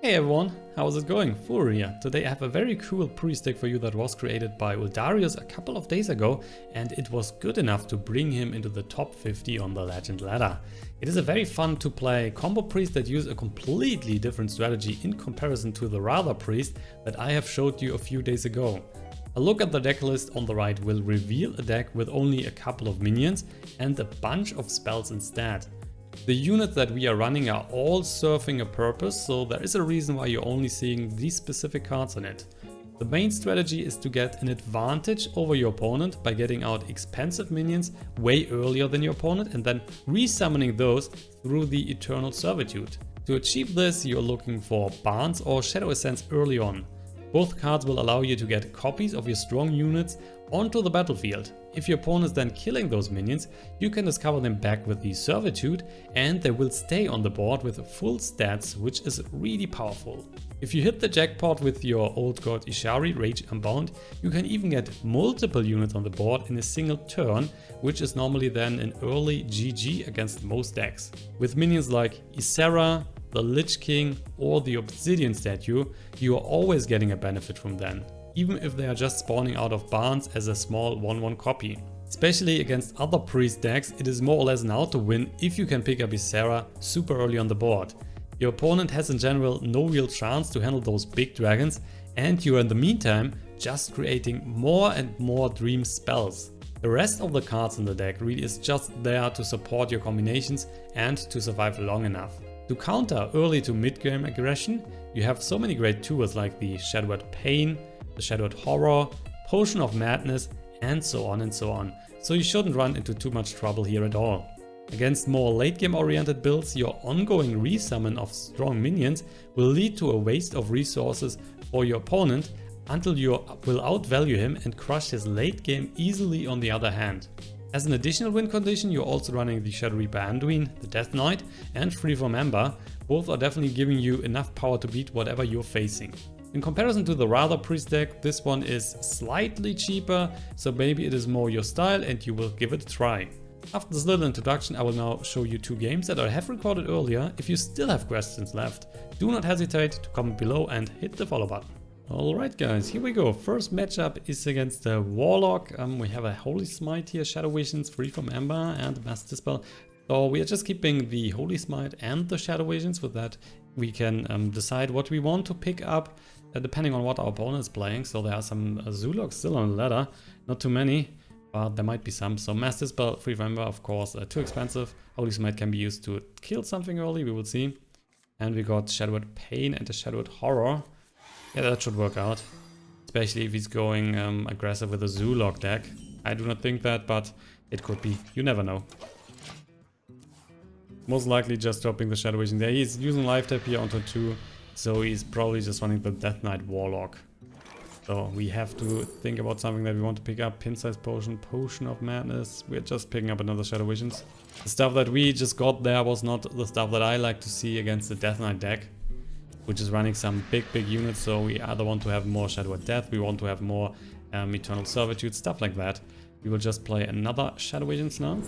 Hey everyone, how's it going? Furo here. Today I have a very cool priest deck for you that was created by Uldarius a couple of days ago, and it was good enough to bring him into the top 50 on the legend ladder. It is a very fun to play combo priest that uses a completely different strategy in comparison to the Rather priest that I have showed you a few days ago. A look at the deck list on the right will reveal a deck with only a couple of minions and a bunch of spells instead. The units that we are running are all serving a purpose, so there is a reason why you're only seeing these specific cards in it. The main strategy is to get an advantage over your opponent by getting out expensive minions way earlier than your opponent and then resummoning those through the Eternal Servitude. To achieve this, you're looking for Barnes or Shadow Essence early on. Both cards will allow you to get copies of your strong units onto the battlefield. If your opponent is then killing those minions, you can discover them back with the Servitude and they will stay on the board with full stats, which is really powerful. If you hit the jackpot with your old god Ysera Rage Unbound, you can even get multiple units on the board in a single turn, which is normally then an early GG against most decks. With minions like Ysera, the Lich King or the Obsidian Statue, you are always getting a benefit from them, even if they are just spawning out of barns as a small 1/1 copy. Especially against other priest decks, it is more or less an auto win if you can pick up Ysera super early on the board. Your opponent has in general no real chance to handle those big dragons, and you are in the meantime just creating more and more dream spells. The rest of the cards in the deck really is just there to support your combinations and to survive long enough. To counter early to mid-game aggression, you have so many great tools like the Shadowreaper Pain, the Shadowreaper Horror, Potion of Madness, and so on and so on. So you shouldn't run into too much trouble here at all. Against more late game oriented builds, your ongoing resummon of strong minions will lead to a waste of resources for your opponent until you will outvalue him and crush his late game easily on the other hand. As an additional win condition, you're also running the Shadowreaper Anduin, the Death Knight, and Free from Ember. Both are definitely giving you enough power to beat whatever you're facing. In comparison to the Rather priest deck, this one is slightly cheaper, so maybe it is more your style and you will give it a try. After this little introduction, I will now show you two games that I have recorded earlier. If you still have questions left, do not hesitate to comment below and hit the follow button. Alright guys, here we go. First matchup is against the Warlock. We have a Holy Smite here, Shadow Visions, Free from Ember and Mass Dispel. So we are just keeping the Holy Smite and the Shadow Visions. With that we can decide what we want to pick up depending on what our opponent is playing. So there are some Zulocks still on the ladder, not too many, but there might be some. So Mass Dispel, Free from Ember, of course, too expensive. Holy Smite can be used to kill something early, we will see. And we got Shadowreaper Pain and the Shadowreaper Horror. Yeah, that should work out, especially if he's going aggressive with a Zulock deck. I do not think that, but it could be. You never know. Most likely just dropping the Shadow Vision there. He's using life tap here onto 2, so he's probably just running the Death Knight Warlock. So we have to think about something that we want to pick up. Pint-Size Potion, Potion of Madness. We're just picking up another Shadow Visions. The stuff that we just got there was not the stuff that I like to see against the Death Knight deck, which is running some big units. So we either want to have more Shadowreaper Death, we want to have more Eternal Servitude, stuff like that. We will just play another Shadow Visions now.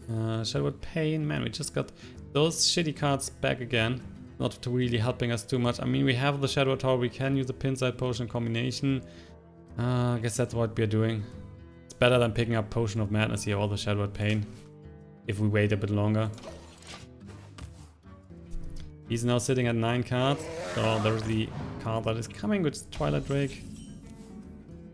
Shadowreaper Pain, man, we just got those shitty cards back again. Not really helping us too much. I mean, we have the Shadowreaper Tower, we can use the Pint-Size Potion combination. I guess that's what we're doing. It's better than picking up Potion of Madness here or the Shadowreaper Pain, if we wait a bit longer. He's now sitting at 9 cards, so there's the card that is coming, which is Twilight Drake.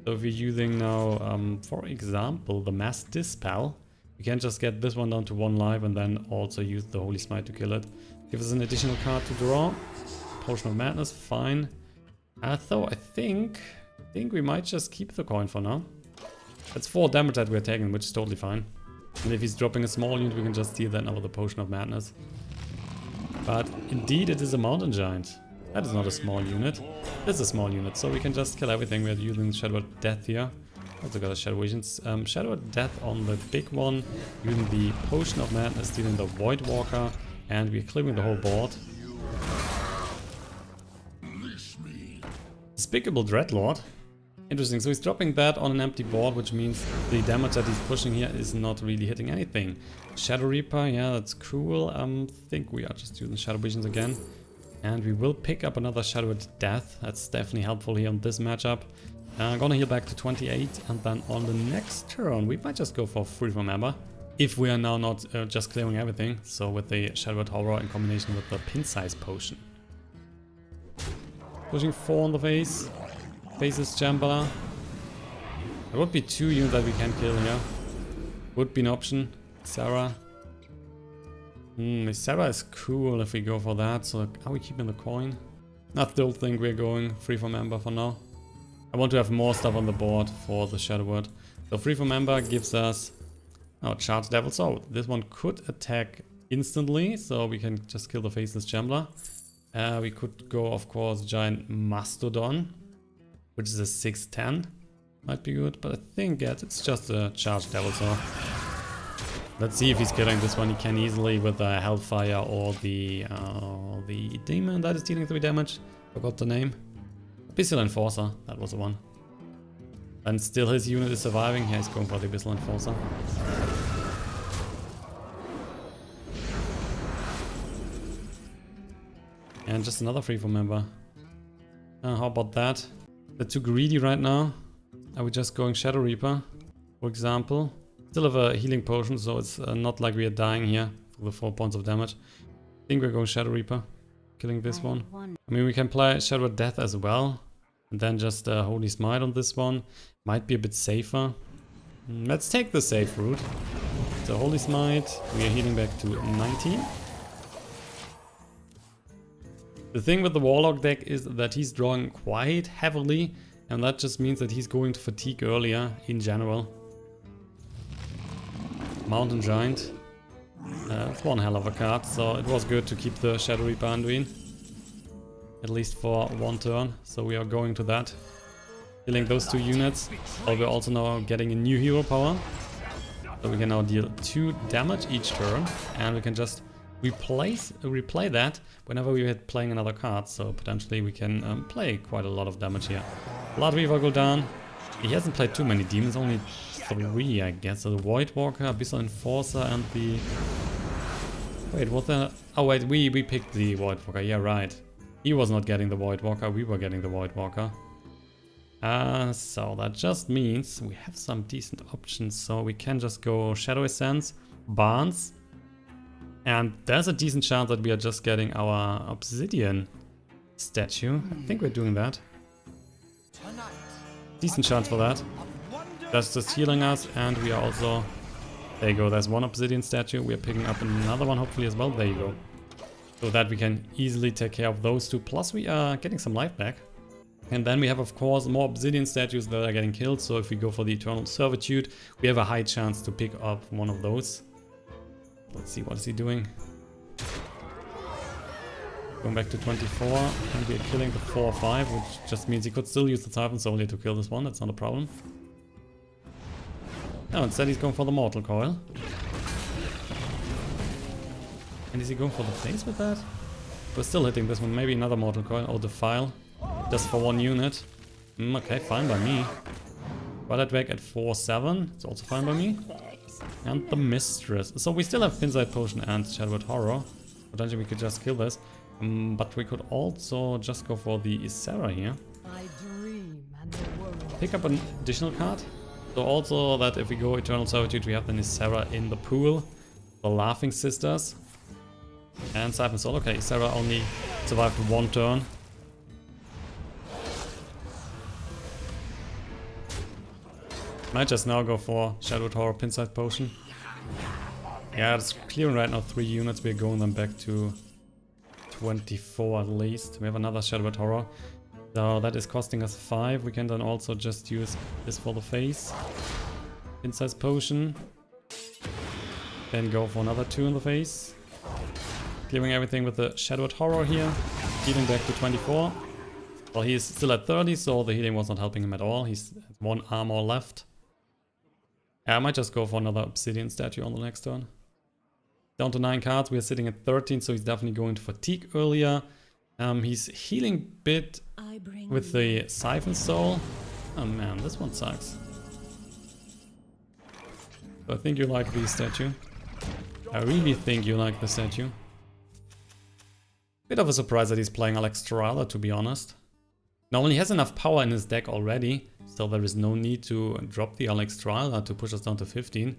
So if we're using now, for example, the Mass Dispel, we can just get this one down to 1 life and then also use the Holy Smite to kill it. Give us an additional card to draw. Potion of Madness, fine. So I think we might just keep the coin for now. That's 4 damage that we're taking, which is totally fine. And if he's dropping a small unit, we can just deal that now with the Potion of Madness. But indeed it is a mountain giant. That is not a small unit. It's a small unit, so we can just kill everything. We're using Shadowreaper Death here. Also got a Shadow Visions. Shadowreaper Death on the big one. Using the Potion of Madness, stealing the Void Walker, and we're clearing the whole board. Despicable Dreadlord. Interesting, so he's dropping that on an empty board, which means the damage that he's pushing here is not really hitting anything. Shadowreaper, yeah, that's cool. I think we are just using Shadow Visions again. And we will pick up another Shadow at Death. That's definitely helpful here on this matchup. Gonna heal back to 28, and then on the next turn we might just go for Free from Ember. If we are now not just clearing everything, so with the Shadow Horror in combination with the Pint-Size Potion. Pushing 4 on the face. Faces Jambala. There would be 2 units that we can kill here. Would be an option. Ysera. Ysera is cool if we go for that, so are we keeping the coin? I still think we're going Free from Ember for now. I want to have more stuff on the board for the Shadow Word. So Free from Ember gives us Charge Devil. So this one could attack instantly, so we can just kill the Faceless Jambler. We could go, of course, Giant Mastodon, which is a 6/10. Might be good, but I think it's just a Charge Devil, so let's see if he's killing this one. He can easily with the Hellfire or the Demon that is dealing 3 damage. Forgot the name. Abyssal Enforcer, that was the one. And still his unit is surviving. Yeah, he's going for the Abyssal Enforcer. And just another Free from Member. How about that? They're too greedy right now. Are we just going Shadowreaper, for example? Still have a healing potion, so it's not like we are dying here for the 4 points of damage. I think we're going Shadowreaper, killing this one. I mean, we can play Shadow at Death as well, and then just Holy Smite on this one. Might be a bit safer. Let's take the safe route. So Holy Smite, we are healing back to 19. The thing with the Warlock deck is that he's drawing quite heavily, and that just means that he's going to fatigue earlier in general. Mountain Giant. It's one hell of a card, so it was good to keep the Shadowreaper Anduin. At least for 1 turn, so we are going to that. Killing those 2 units, but we're also now getting a new hero power. So we can now deal 2 damage each turn, and we can just replay that whenever we are playing another card, so potentially we can play quite a lot of damage here. Blood Weaver go down. He hasn't played too many demons, only 3 I guess. So the Void Walker, Abyssal Enforcer, and the... Wait, what the... Oh wait, we picked the Void Walker, yeah right. He was not getting the Void Walker, we were getting the Void Walker. So that just means we have some decent options, so we can just go Shadow Essence, Barnes, and there's a decent chance that we are just getting our Obsidian Statue. I think we're doing that. Decent chance for that. That's just healing us, and we are also... There you go, there's 1 Obsidian Statue. We are picking up another one hopefully as well. There you go. So that we can easily take care of those 2. Plus we are getting some life back. And then we have, of course, more Obsidian Statues that are getting killed. So if we go for the Eternal Servitude, we have a high chance to pick up one of those. Let's see, what is he doing? Going back to 24, and we're killing the 4/5, which just means he could still use the Siphon Solely to kill this one. That's not a problem. No, instead he's going for the Mortal Coil. And is he going for the face with that? We're still hitting this one. Maybe another Mortal Coil. Oh, Defile. Just for 1 unit. Okay, fine by me. Back at 4/7. It's also fine by me. And the Mistress. So we still have Pint-Size Potion and Shadowed Horror. Potentially we could just kill this. But we could also just go for the Ysera here. Pick up an additional card. So also that if we go Eternal Servitude, we have the Ysera in the pool. The Laughing Sisters. And Siphon Soul. Okay, Ysera only survived 1 turn. Might just now go for Shadowed Horror, Pint-Size Potion. Yeah, it's clearing right now 3 units. We're going them back to 24 at least. We have another Shadowed Horror. So that is costing us 5. We can then also just use this for the face. Pint-Size Potion. Then go for another 2 in the face. Clearing everything with the Shadowed Horror here. Healing back to 24. Well, he is still at 30, so the healing was not helping him at all. He's at 1 armor left. I might just go for another Obsidian Statue on the next turn. Down to 9 cards, we are sitting at 13, so he's definitely going to fatigue earlier. He's healing bit with the Siphon Soul. Oh man, this one sucks. So I think you like the statue. I really think you like the statue. Bit of a surprise that he's playing Alexstrasza, to be honest. Normally he has enough power in his deck already, so there is no need to drop the Alexstrasza to push us down to 15.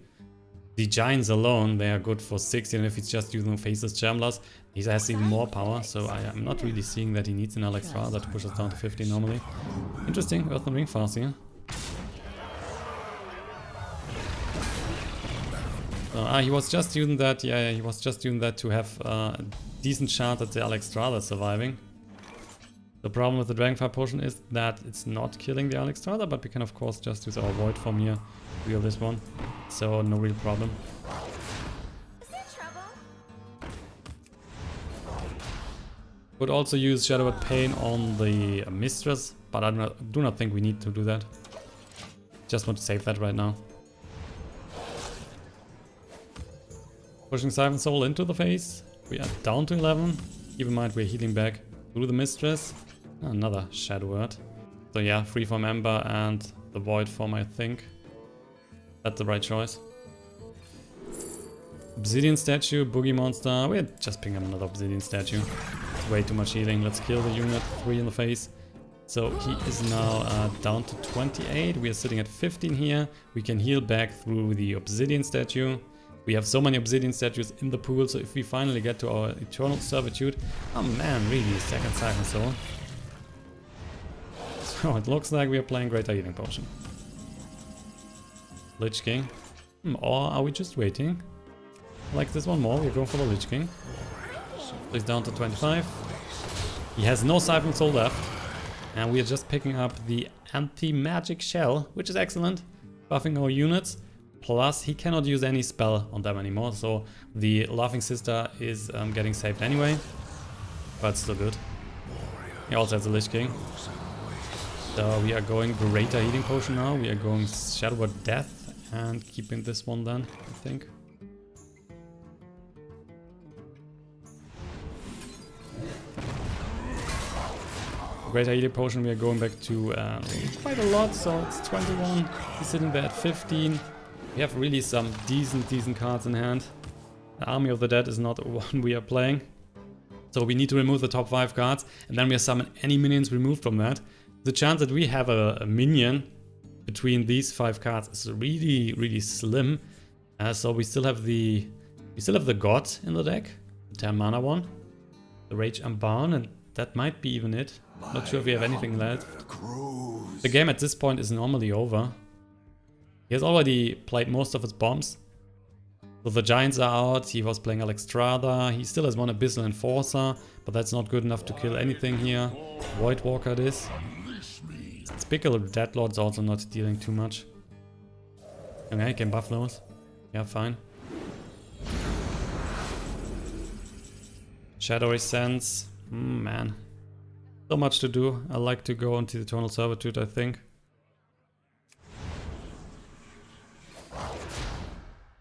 The Giants alone, they are good for 16, and if he's just using Faceless Chamblers, he has even more power, so I am not really seeing that he needs an Alexstrasza to push us down to 15 normally. Interesting, Earthen Ring fast here. He was just using that, he was just using that to have a decent chance at the Alexstrasza surviving. The problem with the Dragonfire Potion is that it's not killing the Alexstrasza, but we can of course just use our Void Form here to heal this one. So no real problem. Could also use Shadowed Pain on the Mistress, but I do not think we need to do that. Just want to save that right now. Pushing Siphon Soul into the face. We are down to 11. Keep in mind we're healing back through the Mistress. Another Shadow Word. So yeah, Freeform Ember and the Void Form, I think. That's the right choice. Obsidian Statue, Boogie Monster. We're just picking up another Obsidian Statue. It's way too much healing. Let's kill the unit. 3 in the face. So he is now down to 28. We are sitting at 15 here. We can heal back through the Obsidian Statue. We have so many Obsidian Statues in the pool, so if we finally get to our Eternal Servitude... Oh man, really, second Siphon Soul. So it looks like we are playing Greater Healing Potion. Lich King. Or are we just waiting? Like this one more, we're going for the Lich King. He's down to 25. He has no Siphon Soul left. And we are just picking up the Anti-Magic Shell, which is excellent. Buffing our units. Plus, he cannot use any spell on them anymore, so the Laughing Sister is getting saved anyway. But still good. He also has a Lich King. So we are going Greater Healing Potion now. We are going Shadow Word Death and keeping this one then, I think. Greater Healing Potion, we are going back to quite a lot, so it's 21. He's sitting there at 15. We have really some decent cards in hand. The Army of the Dead is not one we are playing. So we need to remove the top 5 cards, and then we summon any minions removed from that. The chance that we have a minion between these 5 cards is really slim. So we still have the God in the deck, the 10 mana one, the Rage Unbound, and that might be even it. Not sure if we have anything left. The game at this point is normally over. He has already played most of his bombs. So the Giants are out, he was playing Alexstrasza, he still has one Abyssal Enforcer, but that's not good enough to kill anything here. Void Walker it is. Spickle Deadlord's also not dealing too much. Okay, he can buff those. Yeah, fine. Shadowy Sense. Man. So much to do. I like to go into the Eternal Servitude, I think.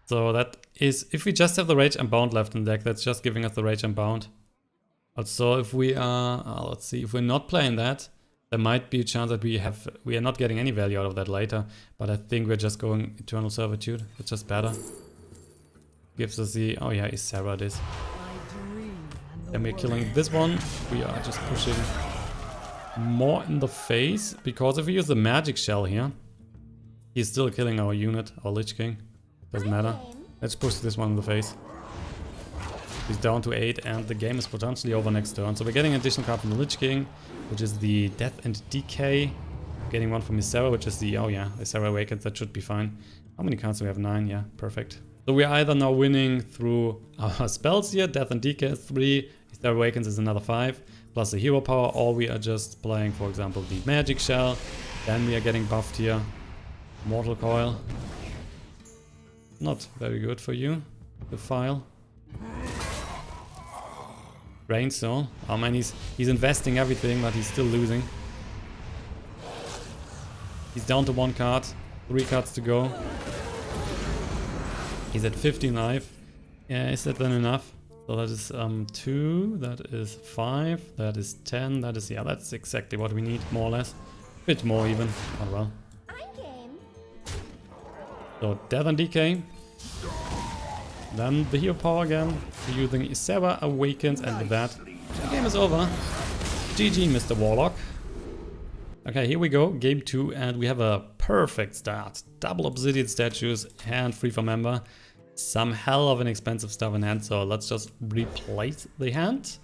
So that is, if we just have the Rage Unbound left in the deck, that's just giving us the Rage Unbound. Also, if we are, let's see, if we're not playing that, there might be a chance that we are not getting any value out of that later. But I think we're just going Eternal Servitude. It's just better. Gives us the, oh yeah, Ysera it is. Then we're killing this one. We are just pushing more in the face, because if we use the Magic Shell here, he's still killing our unit, our Lich King. Doesn't matter. Let's push this one in the face. He's down to 8 and the game is potentially over next turn. So we're getting an additional card from the Lich King, which is the Death and Decay. Getting one from Ysera, which is the, oh yeah, Ysera Awakens, that should be fine. How many cards do we have? 9, yeah, perfect. So we are either now winning through our spells here, Death and Decay is 3, Ysera Awakens is another 5, plus the hero power, or we are just playing, for example, the Magic Shell. Then we are getting buffed here. Mortal Coil. Not very good for you, the file. Brain Soul. Oh man, he's investing everything, but he's still losing. He's down to 1 card, 3 cards to go. He's at 15 life. Yeah, is that then enough? So that is 2, that is 5, that is 10, that is, yeah, that's exactly what we need, more or less. A bit more even, oh well. So Death and Decay. Then the hero power again, using Ysera Awakens, and with that The game is over. GG, Mr. Warlock. Okay, here we go, game 2, and we have a perfect start. Double Obsidian Statues, hand free from Ember. Some hell of an expensive stuff in hand, so let's just replace the hand.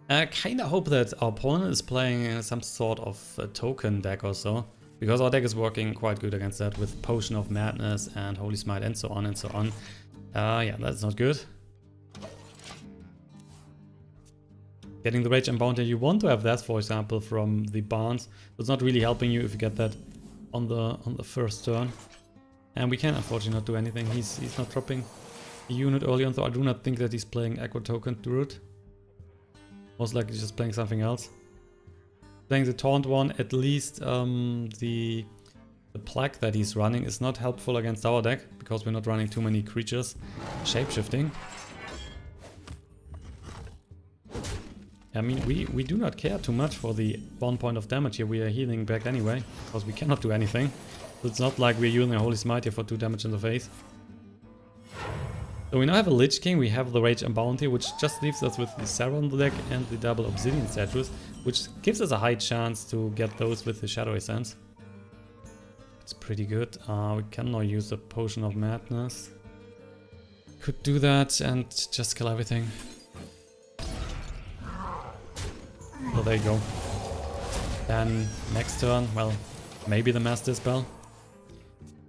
I kinda hope that our opponent is playing some sort of token deck or so, because our deck is working quite good against that with Potion of Madness and Holy Smite and so on and so on. Yeah, that's not good. Getting the Rage Unbound, you want to have that, for example, from the Barnes. It's not really helping you if you get that on the first turn. And we can unfortunately not do anything. He's not dropping a unit early on, so I do not think that he's playing Echo Token Druid. Most likely just playing something else. Playing the Taunt one, at least the plaque that he's running is not helpful against our deck, because we're not running too many creatures. Shapeshifting. I mean, we do not care too much for the 1 point of damage here. We are healing back anyway, because we cannot do anything. So it's not like we're using a Holy Smite here for 2 damage in the face. So we now have a Lich King, we have the Rage Unbound here, which just leaves us with the Ysera on the deck and the double Obsidian Statues, which gives us a high chance to get those with the Shadow Essence. It's pretty good. We can now use the Potion of Madness. Could do that and just kill everything. So there you go. Then next turn, well, maybe the Mass Dispel.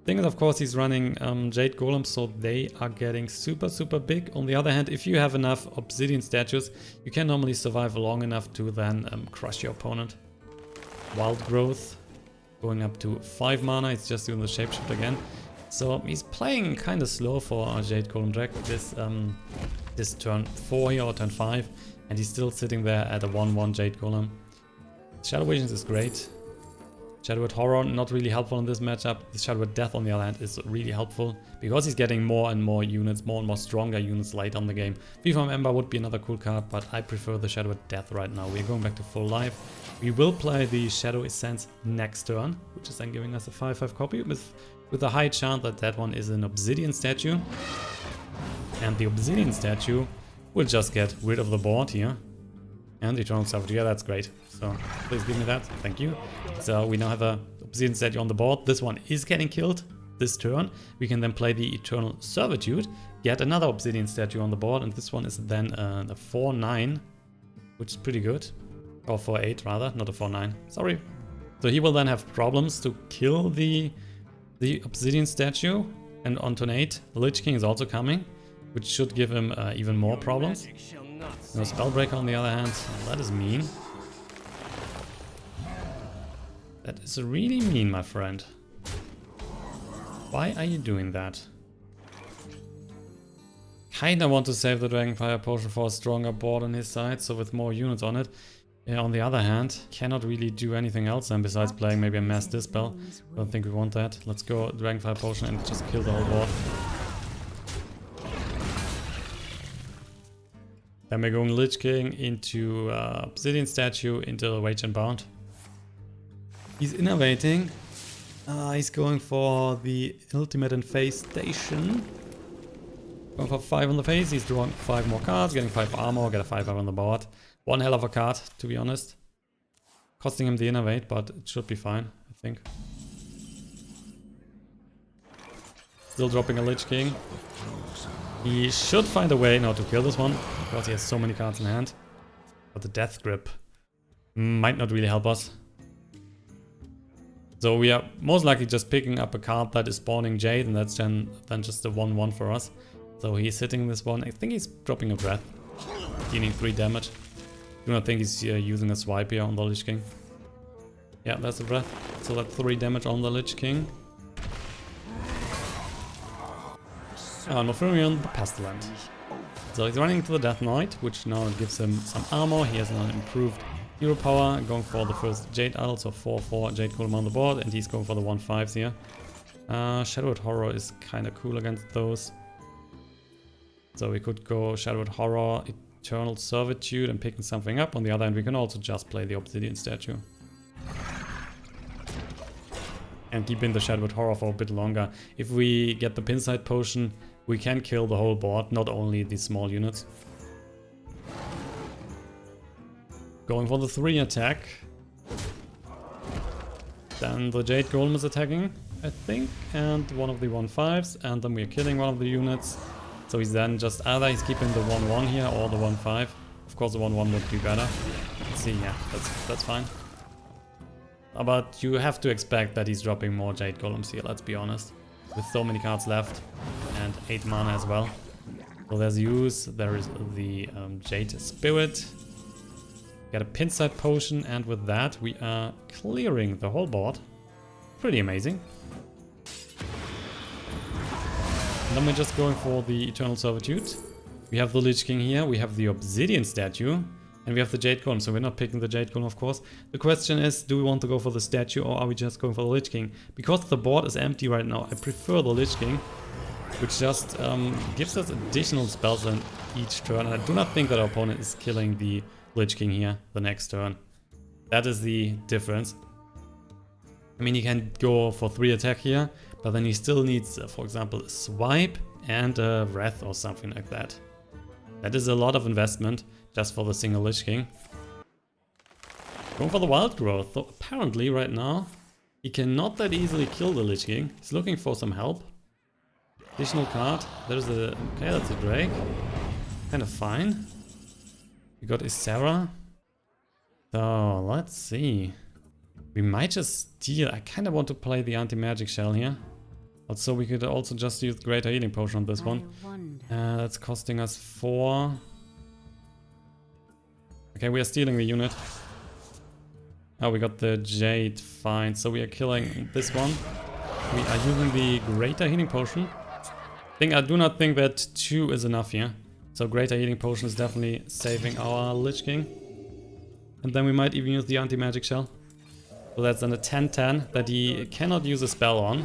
Thing is, of course, he's running Jade Golems, so they are getting super big. On the other hand, if you have enough Obsidian Statues, you can normally survive long enough to then crush your opponent. Wild Growth, going up to 5 mana, he's just doing the Shapeshift again. So he's playing kind of slow for our Jade Golem deck this turn 4 here or turn 5. And he's still sitting there at a 1/1 Jade Golem. Shadow Visions is great. Shadowed Horror, not really helpful in this matchup. The Shadowed Death, on the other hand, is really helpful, because he's getting more and more units, more and more stronger units late on the game. Free from Ember would be another cool card, but I prefer the Shadowed Death right now. We're going back to full life. We will play the Shadow Essence next turn, which is then giving us a 5/5 copy with a high chance that that one is an Obsidian Statue. And the Obsidian Statue will just get rid of the board here. And the Eternal Servitude, yeah, that's great. So please give me that, thank you. So we now have a Obsidian Statue on the board. This one is getting killed this turn. We can then play the Eternal Servitude, get another Obsidian Statue on the board, and this one is then a 4/9, which is pretty good. Or 4/8 rather, not a 4/9, sorry. So he will then have problems to kill the Obsidian Statue, and on turn 8, the Lich King is also coming, which should give him even more problems. No Spellbreaker on the other hand, that is mean. That is really mean, my friend. Why are you doing that? Kinda want to save the Dragonfire Potion for a stronger board on his side, so with more units on it. Yeah, on the other hand, cannot really do anything else then besides playing maybe a Mass Dispel. Don't think we want that. Let's go Dragonfire Potion and just kill the whole board. Then we're going Lich King into Obsidian Statue into Rage Unbound. He's innovating. He's going for the Ultimate and Phase Station. Going for 5 on the face. He's drawing 5 more cards, getting 5 armor, get a 5 on the board. One hell of a card, to be honest. Costing him the Innovate, but it should be fine, I think. Still dropping a Lich King. He should find a way now to kill this one, because he has so many cards in hand. But the Death Grip might not really help us. So we are most likely just picking up a card that is spawning Jade, and that's then just a 1/1 for us. So he's hitting this one. I think he's dropping a Breath, dealing 3 damage. Do not think he's using a Swipe here on the Lich King. Yeah, that's a Breath. So that's 3 damage on the Lich King. Nofurion, the Pestilent. So he's running to the Death Knight, which now gives him some armor. He has an improved hero power, going for the first Jade Idol, so 4/4 Jade Golem on the board, and he's going for the 1/5s here. Shadowed Horror is kind of cool against those. So we could go Shadowed Horror, Eternal Servitude, and picking something up. On the other hand, we can also just play the Obsidian Statue. And keep in the Shadowed Horror for a bit longer. If we get the Pint-Size Potion, we can kill the whole board, not only the small units. Going for the 3 attack. Then the Jade Golem is attacking, I think, and one of the 1/5s, and then we're killing one of the units. So he's then just either he's keeping the 1/1 here or the 1/5. Of course the 1/1 would be better. Let's see, yeah, that's fine. But you have to expect that he's dropping more Jade Golems here, let's be honest. With so many cards left and 8 mana as well. So there's use, there is the Jade Spirit. Got a Pint-Size Potion, and with that we are clearing the whole board. Pretty amazing. And then we're just going for the Eternal Servitude. We have the Lich King here, we have the Obsidian Statue, and we have the Jade Golem, so we're not picking the Jade Golem, of course. The question is, do we want to go for the Statue or are we just going for the Lich King? Because the board is empty right now, I prefer the Lich King, which just gives us additional spells on each turn. And I do not think that our opponent is killing the Lich King here the next turn. That is the difference. I mean, he can go for 3 attack here, but then he still needs, for example, a Swipe and a Wrath or something like that. That is a lot of investment just for the single Lich King. Going for the Wild Growth. So apparently right now he cannot that easily kill the Lich King. He's looking for some help. Additional card. There's a... okay, that's a Drake. Kind of fine. We got Ysera. So let's see. We might just steal. I kind of want to play the anti-magic shell here. Also, we could also just use Greater Healing Potion on this one. That's costing us 4. Okay, we are stealing the unit. Oh, we got the Jade. Fine. So we are killing this one. We are using the Greater Healing Potion. I do not think that 2 is enough here. So Greater Healing Potion is definitely saving our Lich King. And then we might even use the anti-magic shell. So that's then a 10-10 that he cannot use a spell on.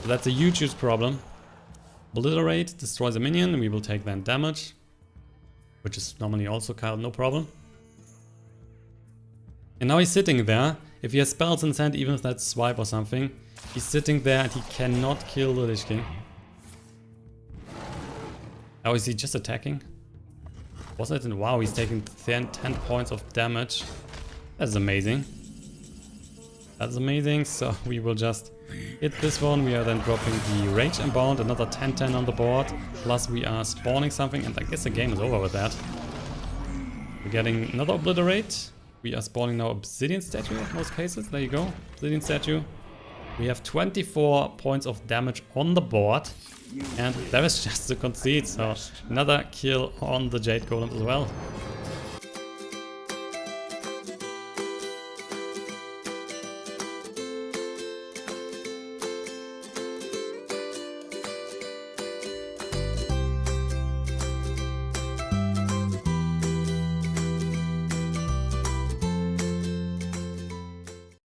So that's a huge problem. Obliterate destroys a minion and we will take then damage. Which is normally also kind of no problem. And now he's sitting there. If he has spells in his hand, even if that's Swipe or something, he's sitting there and he cannot kill the Lich King. Oh, is he just attacking? Was it? Wow, he's taking 10 points of damage. That's amazing. That's amazing. So we will just hit this one. We are then dropping the Rage Unbound, another 10-10 on the board. Plus we are spawning something, and I guess the game is over with that. We're getting another Obliterate. We are spawning now Obsidian Statue in most cases. There you go. Obsidian Statue. We have 24 points of damage on the board. And there is just a concede, so another kill on the Jade Golem as well.